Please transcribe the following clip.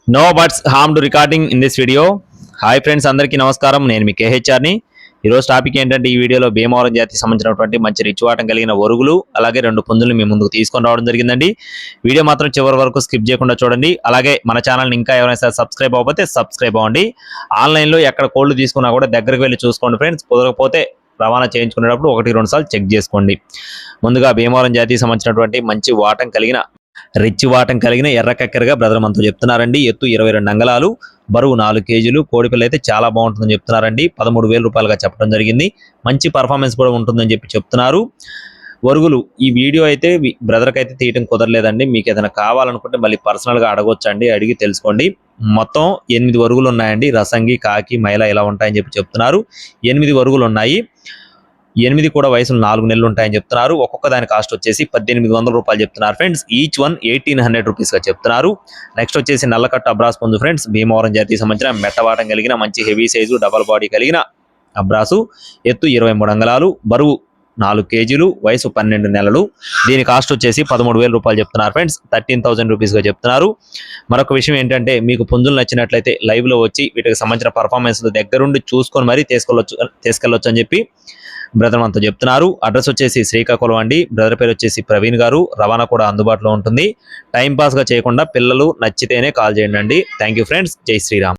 No buts harm to recording in this video. Hi friends, అందరికీ నమస్కారం. నేను మీ కేహెచ్ఆర్ని. ఈరోజు టాపిక్ ఏంటంటే, ఈ వీడియోలో భీమవరం జాతికి సంబంధించినటువంటి మంచి రిచ్వాటం కలిగిన ఒరుగులు అలాగే 2 పుంజులు మీ ముందుకు తీసుకొని రావడం జరిగిందండి. వీడియో మాత్రం చివరి వరకు స్కిప్ చేయకుండా చూడండి. అలాగే మన ఛానల్ని ఇంకా ఎవరైనా సబ్స్క్రైబ్ అవ్వకపోతే సబ్స్క్రైబ్ అవ్వండి. ఆన్లైన్లో ఎక్కడ కోళ్ళు తీసుకున్నా కూడా దగ్గరికి వెళ్ళి చూసుకోండి ఫ్రెండ్స్. కుదరకపోతే రవాణా చేయించుకునేటప్పుడు 1-2 సార్లు చెక్ చేసుకోండి. ముందుగా భీమవరం జాతికి సంబంధించినటువంటి మంచి వాటం కలిగిన రిచ్ వాటం కలిగిన ఎర్ర కక్కెరగా బ్రదర్ మనతో చెప్తున్నారండి. ఎత్తు 22 అంగళాలు, బరువు 4 కేజీలు. కోడిపిల్ల అయితే చాలా బాగుంటుందని చెప్తున్నారండి. 13,000 రూపాయలుగా చెప్పడం జరిగింది. మంచి పర్ఫార్మెన్స్ కూడా ఉంటుందని చెప్పి చెప్తున్నారు. వరుగులు ఈ వీడియో అయితే బ్రదర్కి అయితే తీయటం కుదరలేదండి. మీకు ఏదైనా కావాలనుకుంటే మళ్ళీ పర్సనల్గా అడగొచ్చండి, అడిగి తెలుసుకోండి. మొత్తం 8 వరుగులు ఉన్నాయండి. రసంగి, కాకి, మైల ఇలా ఉంటాయని చెప్పి చెప్తున్నారు. 8 వరుగులు ఉన్నాయి. 8 కూడా వయసులు 4 నెలలు ఉంటాయని చెప్తున్నారు. ఒక్కొక్క దాని కాస్ట్ వచ్చేసి 1,800 రూపాయలు చెప్తున్నారు ఫ్రెండ్స్. ఈచ్ వన్ 1,800 రూపీస్గా చెప్తున్నారు. నెక్స్ట్ వచ్చేసి నల్లకట్ట అబ్రాస్ పొందు ఫ్రెండ్స్. భీమవరం జాతికి సంబంధించిన మెట్టవాటం కలిగిన మంచి హెవీ సైజు డబల్ బాడీ కలిగిన అబ్రాసు. ఎత్తు 23 అంగళాలు, బరువు 4 కేజీలు, వయసు 12 నెలలు. దీని కాస్ట్ వచ్చేసి 13,000 రూపాయలు చెప్తున్నారు ఫ్రెండ్స్. 13,000 రూపీస్గా చెప్తున్నారు. మరొక విషయం ఏంటంటే, మీకు పుంజులు నచ్చినట్లయితే లైవ్లో వచ్చి వీటికి సంబంధించిన పర్ఫార్మెన్స్ దగ్గరుండి చూసుకొని మరీ తీసుకెళ్ళొచ్చు అని చెప్పి బ్రదర్ మనతో చెప్తున్నారు. అడ్రస్ వచ్చేసి శ్రీకాకుళం అండి. బ్రదర్ పేరు వచ్చేసి ప్రవీణ్ గారు. రవాణా కూడా అందుబాటులో ఉంటుంది. టైం పాస్గా చేయకుండా పిల్లలు నచ్చితేనే కాల్ చేయండి అండి. Thank you friends. జై శ్రీరామ్.